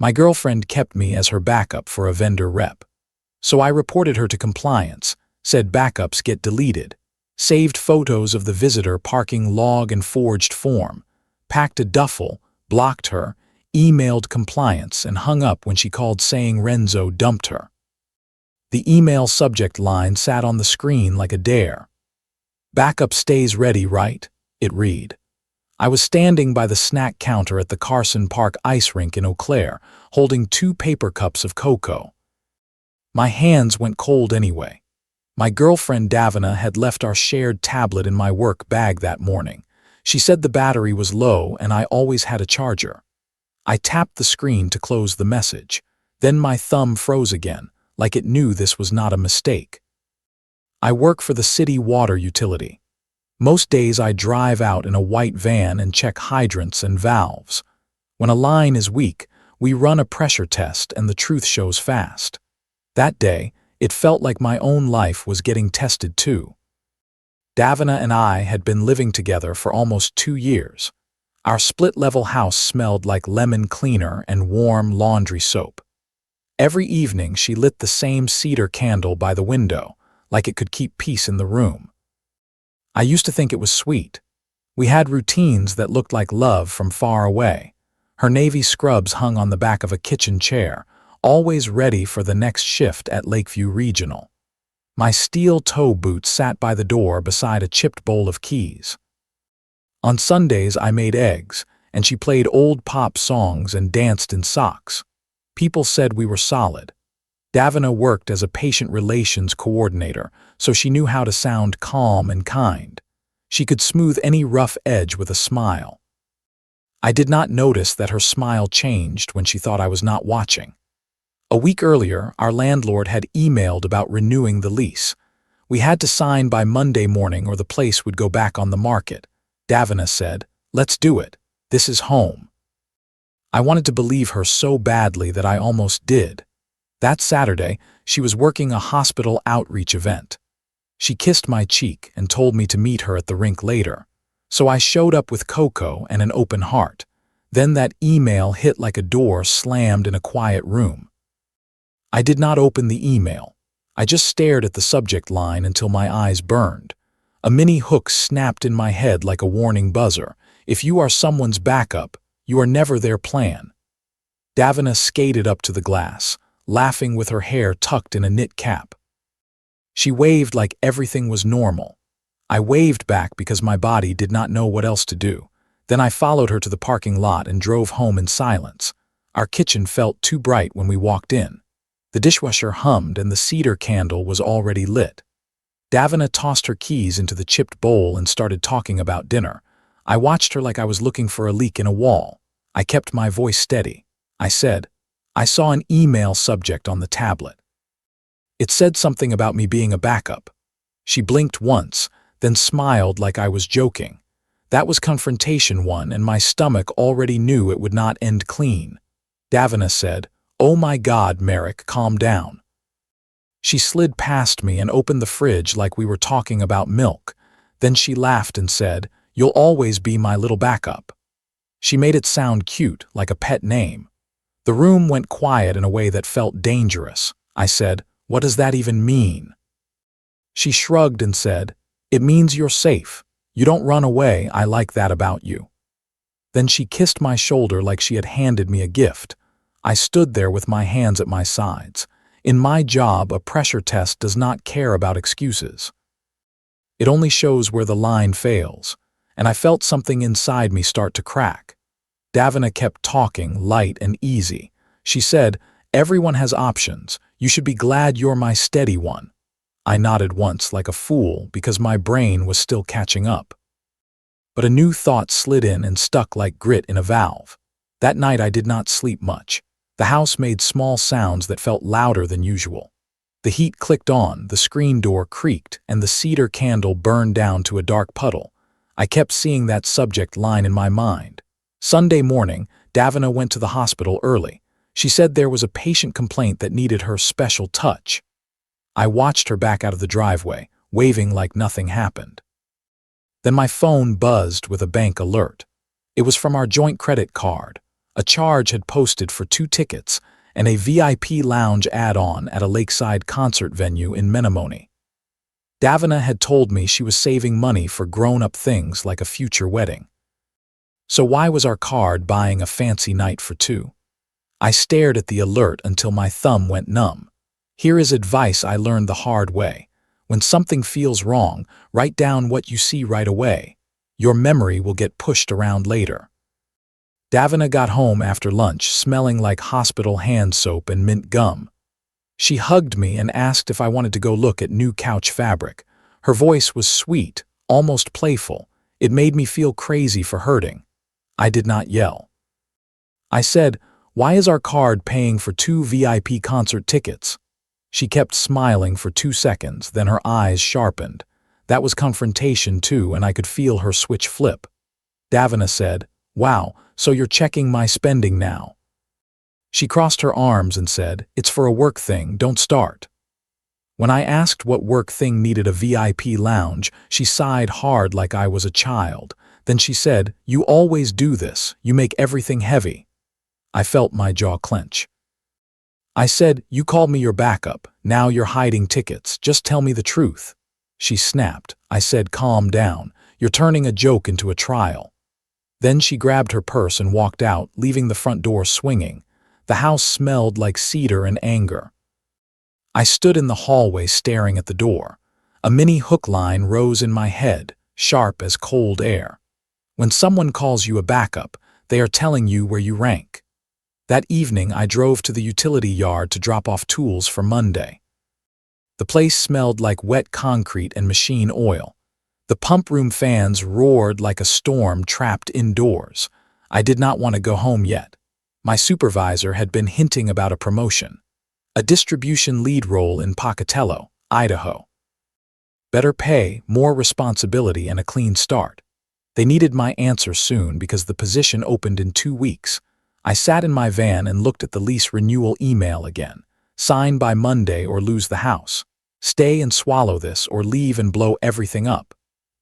My girlfriend kept me as her backup for a vendor rep. So I reported her to compliance, said backups get deleted, saved photos of the visitor parking log and forged form, packed a duffel, blocked her, emailed compliance, and hung up when she called saying Renzo dumped her. The email subject line sat on the screen like a dare. "Backup stays ready, right?" it read. I was standing by the snack counter at the Carson Park ice rink in Eau Claire, holding 2 paper cups of cocoa. My hands went cold anyway. My girlfriend Davina had left our shared tablet in my work bag that morning. She said the battery was low and I always had a charger. I tapped the screen to close the message. Then my thumb froze again, like it knew this was not a mistake. I work for the city water utility. Most days I drive out in a white van and check hydrants and valves. When a line is weak, we run a pressure test and the truth shows fast. That day, it felt like my own life was getting tested too. Davina and I had been living together for almost 2 years. Our split-level house smelled like lemon cleaner and warm laundry soap. Every evening she lit the same cedar candle by the window, like it could keep peace in the room. I used to think it was sweet. We had routines that looked like love from far away. Her navy scrubs hung on the back of a kitchen chair, always ready for the next shift at Lakeview Regional. My steel toe boots sat by the door beside a chipped bowl of keys. On Sundays I made eggs, and she played old pop songs and danced in socks. People said we were solid. Davina worked as a patient relations coordinator, so she knew how to sound calm and kind. She could smooth any rough edge with a smile. I did not notice that her smile changed when she thought I was not watching. A week earlier, our landlord had emailed about renewing the lease. We had to sign by Monday morning or the place would go back on the market. Davina said, "Let's do it. This is home." I wanted to believe her so badly that I almost did. That Saturday, she was working a hospital outreach event. She kissed my cheek and told me to meet her at the rink later. So I showed up with cocoa and an open heart. Then that email hit like a door slammed in a quiet room. I did not open the email. I just stared at the subject line until my eyes burned. A mini hook snapped in my head like a warning buzzer. If you are someone's backup, you are never their plan. Davina skated up to the glass, laughing with her hair tucked in a knit cap. She waved like everything was normal. I waved back because my body did not know what else to do. Then I followed her to the parking lot and drove home in silence. Our kitchen felt too bright when we walked in. The dishwasher hummed and the cedar candle was already lit. Davina tossed her keys into the chipped bowl and started talking about dinner. I watched her like I was looking for a leak in a wall. I kept my voice steady. I said, "I saw an email subject on the tablet. It said something about me being a backup." She blinked once, then smiled like I was joking. That was confrontation 1, and my stomach already knew it would not end clean. Davina said, "Oh my God, Merrick, calm down." She slid past me and opened the fridge like we were talking about milk. Then she laughed and said, "You'll always be my little backup." She made it sound cute, like a pet name. The room went quiet in a way that felt dangerous. I said, "What does that even mean?" She shrugged and said, "It means you're safe. You don't run away. I like that about you." Then she kissed my shoulder like she had handed me a gift. I stood there with my hands at my sides. In my job, a pressure test does not care about excuses. It only shows where the line fails, and I felt something inside me start to crack. Davina kept talking, light and easy. She said, "Everyone has options. You should be glad you're my steady one." I nodded once like a fool because my brain was still catching up. But a new thought slid in and stuck like grit in a valve. That night I did not sleep much. The house made small sounds that felt louder than usual. The heat clicked on, the screen door creaked, and the cedar candle burned down to a dark puddle. I kept seeing that subject line in my mind. Sunday morning, Davina went to the hospital early. She said there was a patient complaint that needed her special touch. I watched her back out of the driveway, waving like nothing happened. Then my phone buzzed with a bank alert. It was from our joint credit card. A charge had posted for 2 tickets and a VIP lounge add-on at a lakeside concert venue in Menomonee. Davina had told me she was saving money for grown-up things like a future wedding. So why was our card buying a fancy night for 2? I stared at the alert until my thumb went numb. Here is advice I learned the hard way. When something feels wrong, write down what you see right away. Your memory will get pushed around later. Davina got home after lunch smelling like hospital hand soap and mint gum. She hugged me and asked if I wanted to go look at new couch fabric. Her voice was sweet, almost playful. It made me feel crazy for hurting. I did not yell. I said, "Why is our card paying for 2 VIP concert tickets?" She kept smiling for 2 seconds, then her eyes sharpened. That was confrontation too, and I could feel her switch flip. Davina said, "Wow, so you're checking my spending now." She crossed her arms and said, "It's for a work thing, don't start." When I asked what work thing needed a VIP lounge, she sighed hard like I was a child. Then she said, "You always do this, you make everything heavy." I felt my jaw clench. I said, "You called me your backup, now you're hiding tickets, just tell me the truth." She snapped. I said, "Calm down, you're turning a joke into a trial." Then she grabbed her purse and walked out, leaving the front door swinging. The house smelled like cedar and anger. I stood in the hallway staring at the door. A mini hook line rose in my head, sharp as cold air. When someone calls you a backup, they are telling you where you rank. That evening, I drove to the utility yard to drop off tools for Monday. The place smelled like wet concrete and machine oil. The pump room fans roared like a storm trapped indoors. I did not want to go home yet. My supervisor had been hinting about a promotion. A distribution lead role in Pocatello, Idaho. Better pay, more responsibility, and a clean start. They needed my answer soon because the position opened in 2 weeks. I sat in my van and looked at the lease renewal email again. Sign by Monday or lose the house. Stay and swallow this or leave and blow everything up.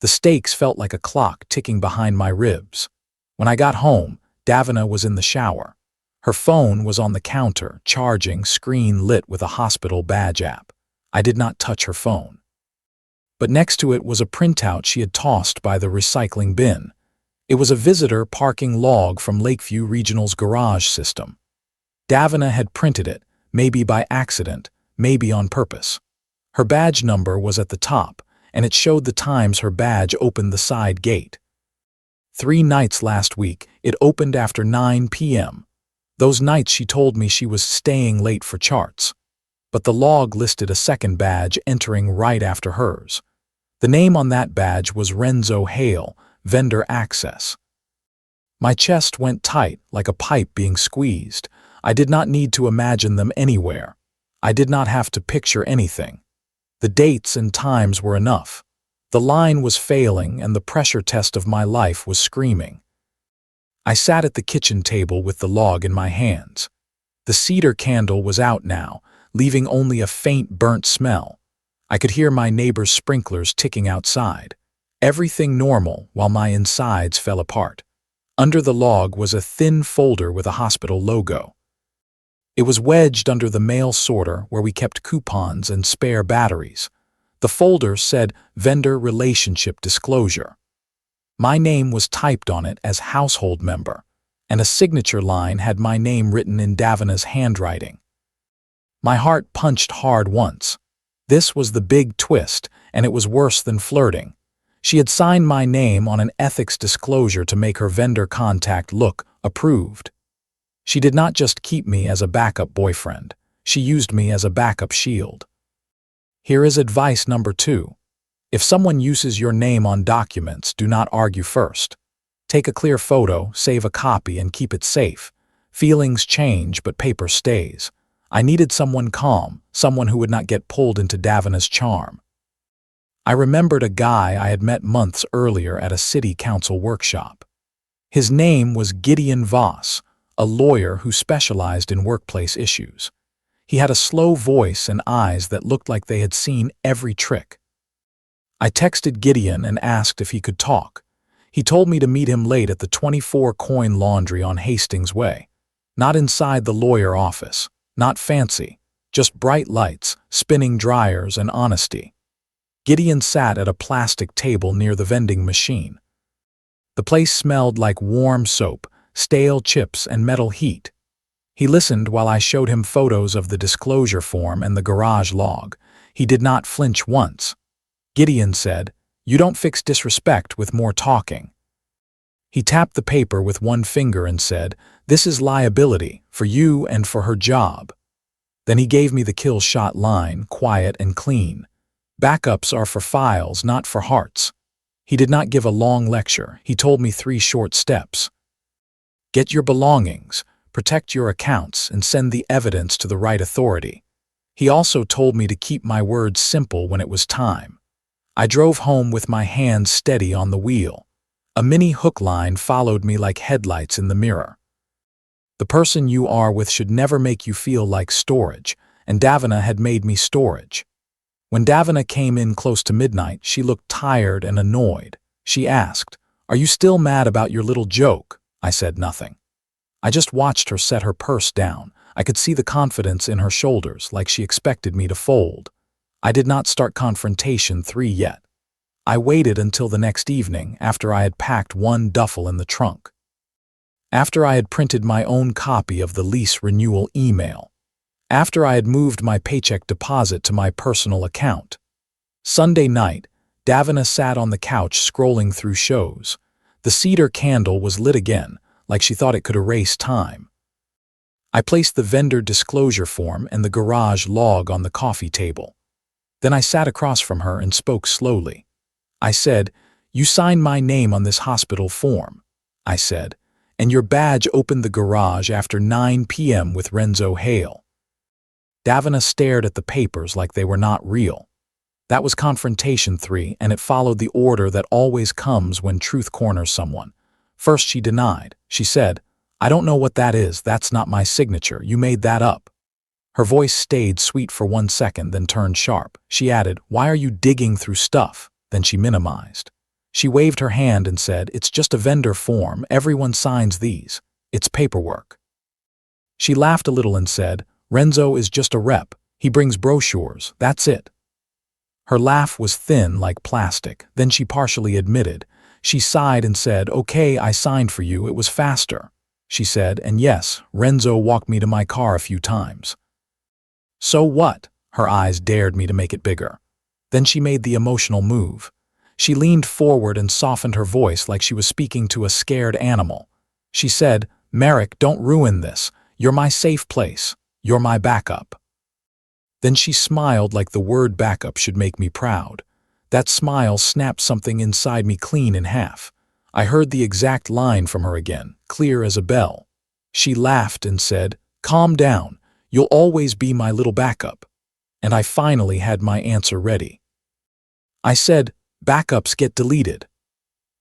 The stakes felt like a clock ticking behind my ribs. When I got home, Davina was in the shower. Her phone was on the counter, charging, screen lit with a hospital badge app. I did not touch her phone. But next to it was a printout she had tossed by the recycling bin. It was a visitor parking log from Lakeview Regional's garage system. Davina had printed it, maybe by accident, maybe on purpose. Her badge number was at the top, and it showed the times her badge opened the side gate. 3 nights last week, it opened after 9 p.m. Those nights she told me she was staying late for charts. But the log listed a second badge entering right after hers. The name on that badge was Renzo Hale, vendor access. My chest went tight like a pipe being squeezed. I did not need to imagine them anywhere. I did not have to picture anything. The dates and times were enough. The line was failing and the pressure test of my life was screaming. I sat at the kitchen table with the log in my hands. The cedar candle was out now, leaving only a faint burnt smell. I could hear my neighbor's sprinklers ticking outside. Everything normal while my insides fell apart. Under the log was a thin folder with a hospital logo. It was wedged under the mail sorter where we kept coupons and spare batteries. The folder said Vendor Relationship Disclosure. My name was typed on it as household member, and a signature line had my name written in Davina's handwriting. My heart punched hard once. This was the big twist, and it was worse than flirting. She had signed my name on an ethics disclosure to make her vendor contact look approved. She did not just keep me as a backup boyfriend. She used me as a backup shield. Here is advice number 2. If someone uses your name on documents, do not argue first. Take a clear photo, save a copy, and keep it safe. Feelings change, but paper stays. I needed someone calm, someone who would not get pulled into Davina's charm. I remembered a guy I had met months earlier at a city council workshop. His name was Gideon Voss, a lawyer who specialized in workplace issues. He had a slow voice and eyes that looked like they had seen every trick. I texted Gideon and asked if he could talk. He told me to meet him late at the 24-coin laundry on Hastings Way. Not inside the lawyer office, not fancy, just bright lights, spinning dryers, and honesty. Gideon sat at a plastic table near the vending machine. The place smelled like warm soap, stale chips, and metal heat. He listened while I showed him photos of the disclosure form and the garage log. He did not flinch once. Gideon said, "You don't fix disrespect with more talking." He tapped the paper with one finger and said, "This is liability, for you and for her job." Then he gave me the kill shot line, quiet and clean. Backups are for files, not for hearts. He did not give a long lecture. He told me 3 short steps. Get your belongings, protect your accounts, and send the evidence to the right authority. He also told me to keep my words simple when it was time. I drove home with my hands steady on the wheel. A mini hook line followed me like headlights in the mirror. The person you are with should never make you feel like storage, and Davina had made me storage. When Davina came in close to midnight, she looked tired and annoyed. She asked, "Are you still mad about your little joke?" I said nothing. I just watched her set her purse down. I could see the confidence in her shoulders, like she expected me to fold. I did not start confrontation 3 yet. I waited until the next evening after I had packed one duffel in the trunk. After I had printed my own copy of the lease renewal email. After I had moved my paycheck deposit to my personal account. Sunday night, Davina sat on the couch scrolling through shows. The cedar candle was lit again, like she thought it could erase time. I placed the vendor disclosure form and the garage log on the coffee table. Then I sat across from her and spoke slowly. I said, "You signed my name on this hospital form," I said, "and your badge opened the garage after 9 p.m. with Renzo Hale." Davina stared at the papers like they were not real. That was confrontation 3, and it followed the order that always comes when truth corners someone. First she denied. She said, "I don't know what that is. That's not my signature. You made that up." Her voice stayed sweet for 1 second, then turned sharp. She added, "Why are you digging through stuff?" Then she minimized. She waved her hand and said, "It's just a vendor form. Everyone signs these. It's paperwork." She laughed a little and said, "Renzo is just a rep. He brings brochures. That's it." Her laugh was thin like plastic. Then she partially admitted. She sighed and said, "Okay, I signed for you. It was faster." She said, "And yes, Renzo walked me to my car a few times." "So what?" Her eyes dared me to make it bigger. Then she made the emotional move. She leaned forward and softened her voice like she was speaking to a scared animal. She said, "Merrick, don't ruin this. You're my safe place. You're my backup." Then she smiled like the word backup should make me proud. That smile snapped something inside me clean in half. I heard the exact line from her again, clear as a bell. She laughed and said, "Calm down. You'll always be my little backup." And I finally had my answer ready. I said, "Backups get deleted."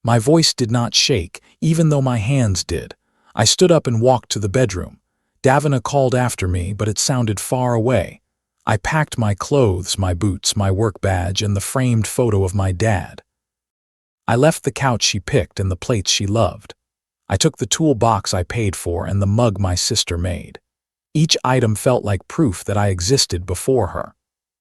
My voice did not shake, even though my hands did. I stood up and walked to the bedroom. Davina called after me, but it sounded far away. I packed my clothes, my boots, my work badge, and the framed photo of my dad. I left the couch she picked and the plates she loved. I took the toolbox I paid for and the mug my sister made. Each item felt like proof that I existed before her.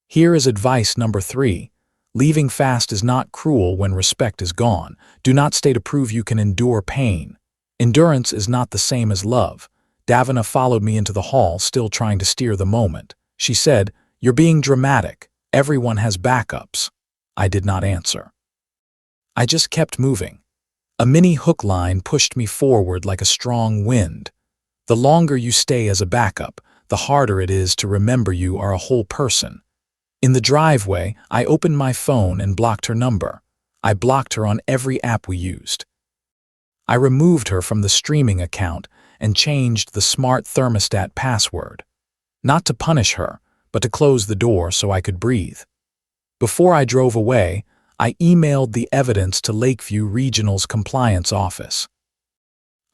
Here is advice number 3. Leaving fast is not cruel when respect is gone. Do not stay to prove you can endure pain. Endurance is not the same as love. Davina followed me into the hall, still trying to steer the moment. She said, "You're being dramatic. Everyone has backups." I did not answer. I just kept moving. A mini hook line pushed me forward like a strong wind. The longer you stay as a backup, the harder it is to remember you are a whole person. In the driveway, I opened my phone and blocked her number. I blocked her on every app we used. I removed her from the streaming account and changed the smart thermostat password. Not to punish her, but to close the door so I could breathe. Before I drove away, I emailed the evidence to Lakeview Regional's compliance office.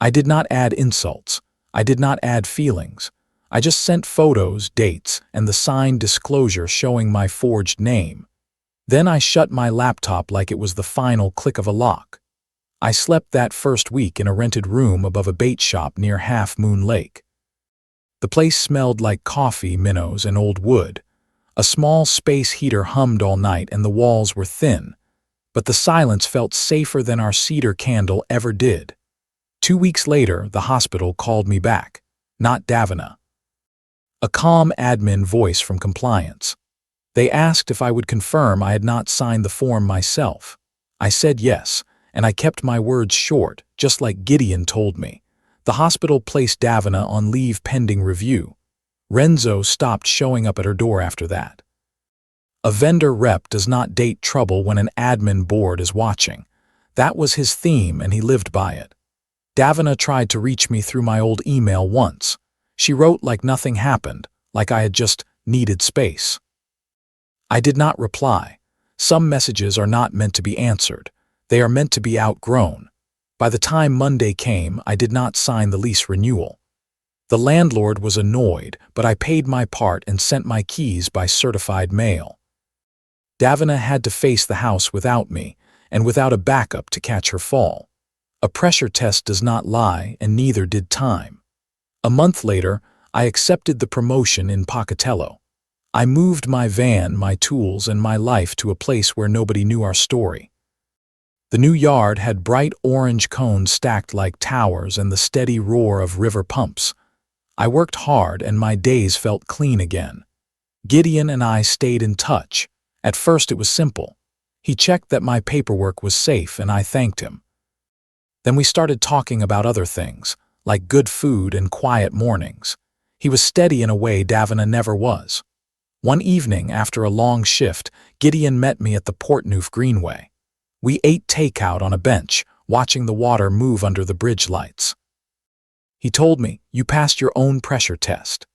I did not add insults. I did not add feelings. I just sent photos, dates, and the signed disclosure showing my forged name. Then I shut my laptop like it was the final click of a lock. I slept that first week in a rented room above a bait shop near Half Moon Lake. The place smelled like coffee, minnows, and old wood. A small space heater hummed all night and the walls were thin, but the silence felt safer than our cedar candle ever did. 2 weeks later, the hospital called me back. Not Davina. A calm admin voice from compliance. They asked if I would confirm I had not signed the form myself. I said yes, and I kept my words short, just like Gideon told me. The hospital placed Davina on leave pending review. Renzo stopped showing up at her door after that. A vendor rep does not date trouble when an admin board is watching. That was his theme and he lived by it. Davina tried to reach me through my old email once. She wrote like nothing happened, like I had just needed space. I did not reply. Some messages are not meant to be answered. They are meant to be outgrown. By the time Monday came, I did not sign the lease renewal. The landlord was annoyed, but I paid my part and sent my keys by certified mail. Davina had to face the house without me, and without a backup to catch her fall. A pressure test does not lie, and neither did time. A month later, I accepted the promotion in Pocatello. I moved my van, my tools, and my life to a place where nobody knew our story. The new yard had bright orange cones stacked like towers and the steady roar of river pumps. I worked hard and my days felt clean again. Gideon and I stayed in touch. At first it was simple. He checked that my paperwork was safe and I thanked him. Then we started talking about other things, like good food and quiet mornings. He was steady in a way Davina never was. One evening, after a long shift, Gideon met me at the Portneuf Greenway. We ate takeout on a bench, watching the water move under the bridge lights. He told me, "You passed your own pressure test."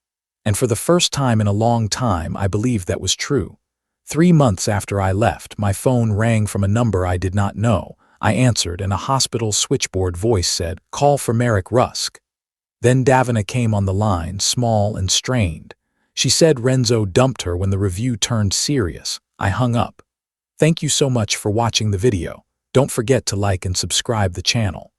And for the first time in a long time, I believed that was true. 3 months after I left, my phone rang from a number I did not know. I answered, and a hospital switchboard voice said, "Call for Merrick Rusk." Then Davina came on the line, small and strained. She said Renzo dumped her when the review turned serious. I hung up. Thank you so much for watching the video. Don't forget to like and subscribe the channel.